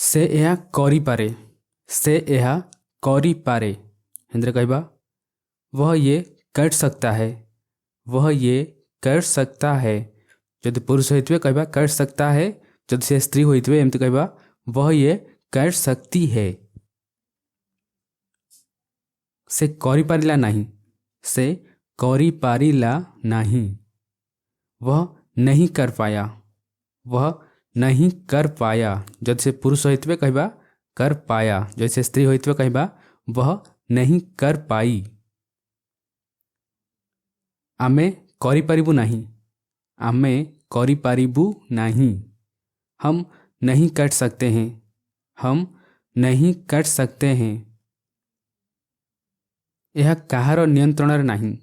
से यह करिपारे। से यह करिपारे हिंदी कहबा वह ये कर सकता है। वह ये कर सकता है। जदि पुरुष होइतबे कहबा कर सकता है। जदि से स्त्री होइतबे एमती कहबा वह ये कर सकती है। से करिपारिला नहीं। से करिपारिला नहीं। वह नहीं कर पाया। वह नहीं कर पाया। जदि से पुरुष होइतबे कहबा कर पाया। जदि से स्त्री होइतबे कहबा वह नहीं कर पाई। आमे करिपारिबु नहीं। आमे करिपारिबु नहीं। हम नहीं कर सकते हैं। हम नहीं कर सकते हैं। यह काहार नियंत्रण नहीं।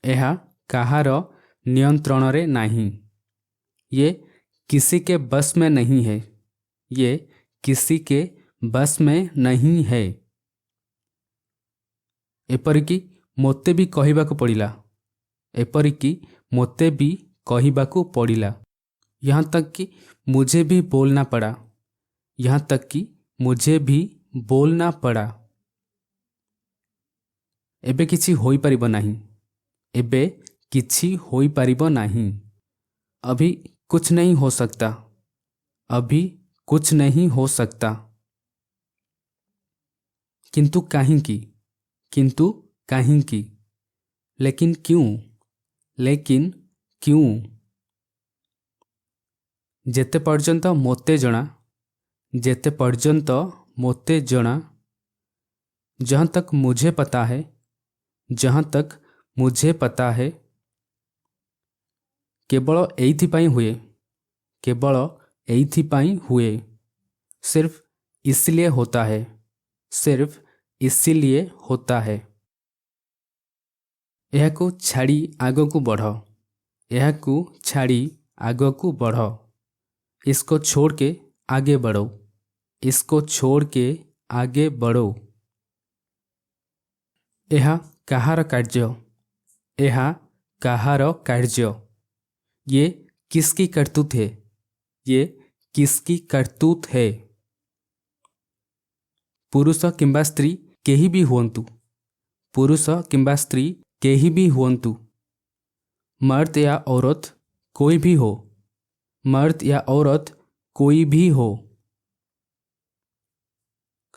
यह काहार नियंत्रण रे नहीं। ये किसी के बस में नहीं है। ये किसी के बस में नहीं है। एपरिकी मोते भी कहिबाकु पड़िला। एपरिकी मोते भी कहिबाकु पड़िला। यहाँ तक कि मुझे भी बोलना पड़ा। यहाँ तक कि मुझे भी बोलना पड़ा। एबे किछि होई परिबो नहीं। एबे किछि होई परिबो नहीं। अभी कुछ नहीं हो सकता। अभी कुछ नहीं हो सकता। किंतु काहिंकी। किंतु काहिंकी। लेकिन क्यों। लेकिन क्यों। जेते पर्यंत मोते जणा। जेते पर्यंत मोते जणा। जहाँ तक मुझे पता है। जहाँ तक मुझे पता है। केवल एइथिपाई हुए। केवल एइथिपाई हुए। सिर्फ इसलिए होता है। सिर्फ इसीलिए होता है। एहाकु छाड़ी आगकु बढ़। एहाकु छाड़ी आगकु बढ़। इसको छोड़ के आगे बढ़ो। इसको छोड़ के आगे बढ़ो। यह काहार कार्य। यह काहार कार्य। ये किसकी करतूत है। ये किसकी करतूत है। पुरुष किंबा स्त्री केही भी हुअन्तु। पुरुष किंबा स्त्री केही भी हुअन्तु। मर्द या औरत कोई भी हो। मर्द या औरत कोई भी हो।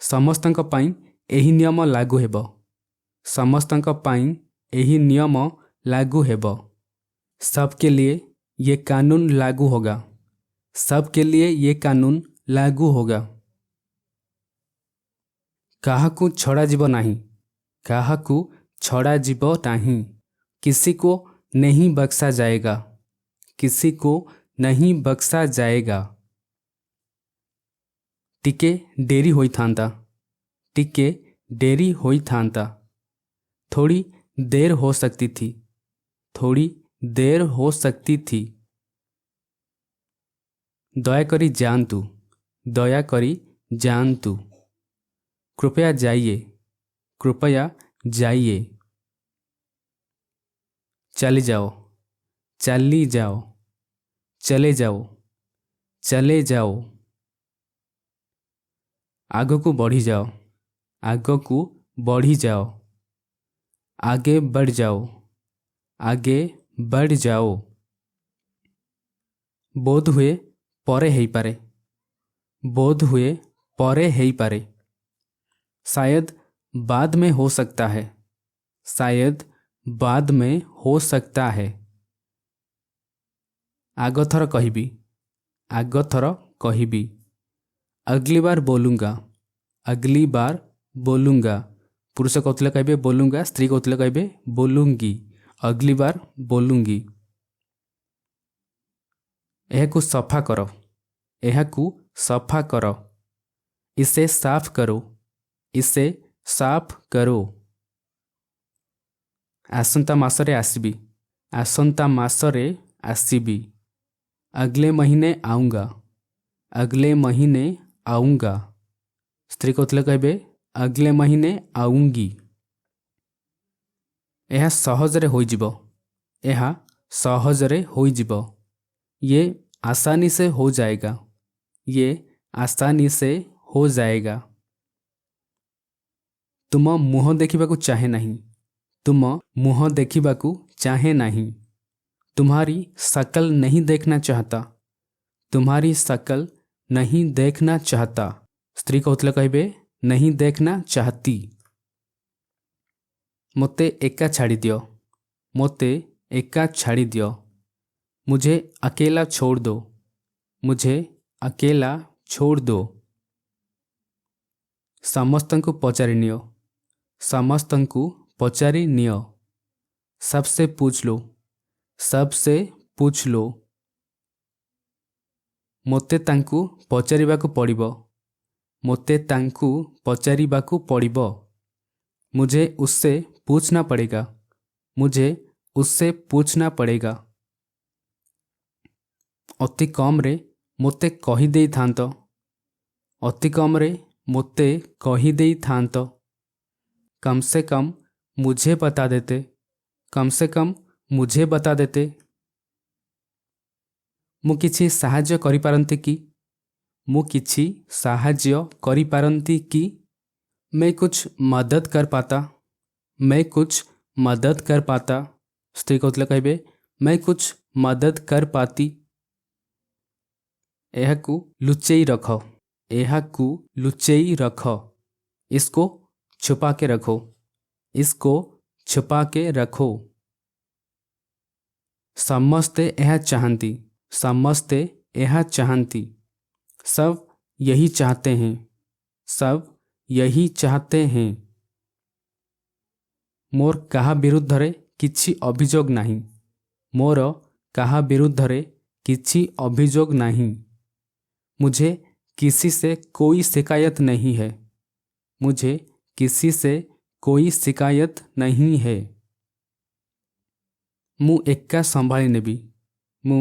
समस्तंक पाई एही नियम लागू हेब। समस्तंक पाई एही नियम लागू हेब। सबके लिए ये कानून लागू होगा। सबके लिए ये कानून लागू होगा। काहाकू छड़ा जीव नहीं। काहाकू छड़ा जीव नहीं। किसी को नहीं बख्शा जाएगा। किसी को नहीं बख्शा जाएगा। टिके डेरी होई थांता। टिके डेरी होई थांता। थोड़ी देर हो सकती थी। थोड़ी देर हो सकती थी। दयाकरी जानतु। दयाकरी जानतु। कृपया जाइए। कृपया जाइए। चले जाओ। चली जाओ। चले जाओ। चले जाओ। आगकू बढ़ी जाओ। आगकू बढ़ी जाओ। आगे बढ़ जाओ। आगे बढ़ जाओ। बोध हुए परे हेई पारे। बोध हुए परे हेई पारे। शायद बाद में हो सकता है। शायद बाद में हो सकता है। आगथर कहिबी। आगथर कहिबी। अगली बार बोलूँगा। अगली बार बोलूँगा। पुरुष कहते कहबे बोलूँगा। स्त्री कहते कहबे बोलूँगी। अगली बार बोलूँगी। एहाकू सफा करो। एहाकू सफा करो। इसे साफ करो। इसे साफ करो। आसंता मासरे आसबी। आसंता मासरे आसबी। अगले महीने आऊँगा। अगले महीने आऊँगा। स्त्री कहते कहबे अगले महीने आऊँगी। यह सहजरे होइजिबो। यह सहजरे होइजिबो। ये आसानी से हो जाएगा। ये आसानी से हो जाएगा। तुम मुह देखिबाकू चाहे नहीं। तुम मुह देखिबाकू चाहे नहीं। तुम्हारी शकल नहीं देखना चाहता। तुम्हारी शकल नहीं देखना चाहता। स्त्री कहूतले कहबे नहीं देखना चाहती। मोते एका छाड़ी दियो। मोते एका छाड़ी दियो। मुझे अकेला छोड़ दो। मुझे अकेला छोड़ दो। समस्तंकु पचारि नियो। समस्तंकु पचारि नियो। सबसे पूछ लो। सबसे पूछ लो। मोते तांकु पचारिबाकू पड़िबो। मोते तांकु पचारिबाकू पड़िबो। मुझे उससे पूछना पड़ेगा। मुझे उससे पूछना पड़ेगा। अति कम रे मोते कही देई थांतो। अति कम रे मोते कही देई थांतो। कम से कम मुझे बता देते। कम से कम मुझे बता देते। मु किछि साहाज्य करि पारंती कि। मु किछि साहाज्य करि पारंती कि। मैं कुछ मदद कर पाता। मैं कुछ मदद कर पाता। स्त्री कहूतले कहबे मैं कुछ मदद कर पाती। एहाकू लुचेई रख। एहाकू लुचेई रख। इसको छुपा के रखो। इसको छुपा के रखो। समस्ते एहा चाहती। समस्ते एहा चाहती। सब यही चाहते हैं। सब यही चाहते हैं। मोर कहा विरुद्धरे किछि अभियोग नहीं। मोर कहा विरुद्धरे किछि अभियोग नहीं। मुझे किसी से कोई शिकायत नहीं है। मुझे किसी से कोई शिकायत नहीं है। मु एका संभाली नेबी। मु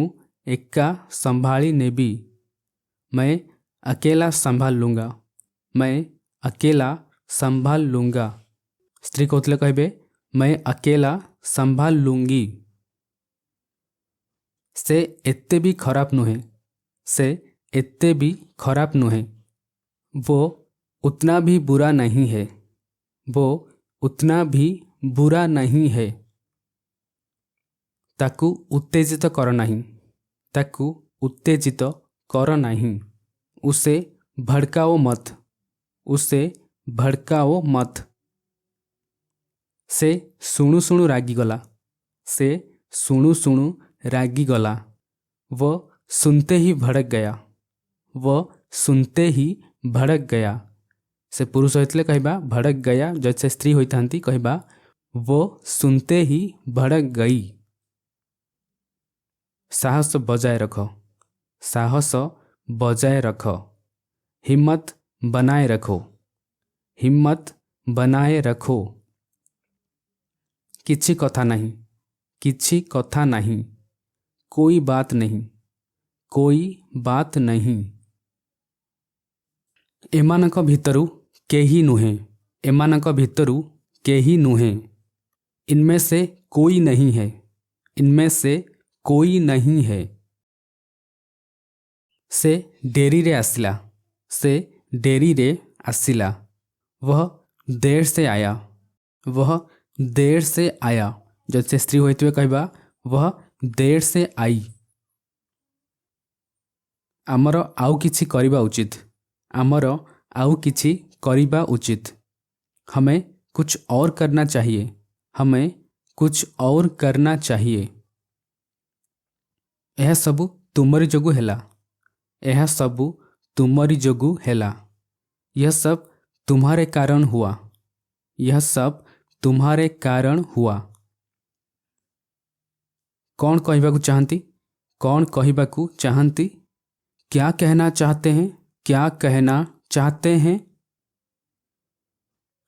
एका संभाली नेबी। मैं अकेला संभाल लूँगा। मैं अकेला संभाल लूँगा। स्त्री कहूतले कहबे मैं अकेला संभाल लूँगी। से एत्ते भी खराब नुहे। से एत्ते भी खराब नुहे। वो उतना भी बुरा नहीं है। वो उतना भी बुरा नहीं है। ताकू उत्तेजित कर नहीं। ताकू उत्तेजित कर नहीं। उसे भड़काओ मत। उसे भड़काओ मत। से सुणु सुणु रागी गला। से सुणु सुणु रागी गला। वो सुनते ही भड़क गया। वो सुनते ही भड़क गया। से पुरुष होइतले कहबा भड़क गया। जैसे स्त्री होइतांती कहबा वो सुनते ही भड़क गई। साहस बजाय रखो। साहस बजाय रखो। हिम्मत बनाए रखो। हिम्मत बनाए रखो। किछि कथा नहीं। किछि कथा नहीं। कोई बात नहीं। कोई बात नहीं। एमानक भितरु केही नुहे। एमानक भितरु केही नुहे। इनमें से कोई नहीं है। इनमें से कोई नहीं है। से डेरी रे आसिला। से डेरी रे आसिला। वह देर से आया। वह देर से आया। जैसे स्त्री होइतबे कहबा वह देर से आई। आमर आउ किछि करिबा उचित। आमर आउ किछि करिबा उचित। हमें कुछ और करना चाहिए। हमें कुछ और करना चाहिए। यह सबु तुमरी जोगु हेला। यह सबु तुमरी जोगु हेला। यह सब तुम्हारे कारण हुआ। यह सब तुम्हारे कारण हुआ। कौन कहबाकू चाहती। कौन कहबाकू चाहती। क्या कहना चाहते हैं। क्या कहना चाहते हैं।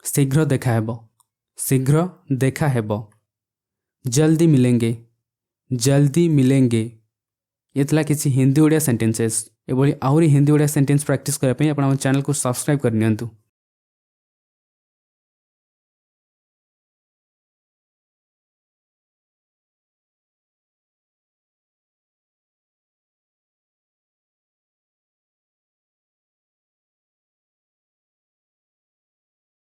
शीघ्र देखा हेबो। शीघ्र देखा हेबो। जल्दी मिलेंगे। जल्दी मिलेंगे। ये थला किसी हिंदी ओडिया सेंटेंसेस। एभली आहुरी हिंदी ओडिया सेंटेंस प्रैक्टिस करने आप चैनल को सब्सक्राइब कर नियंतु।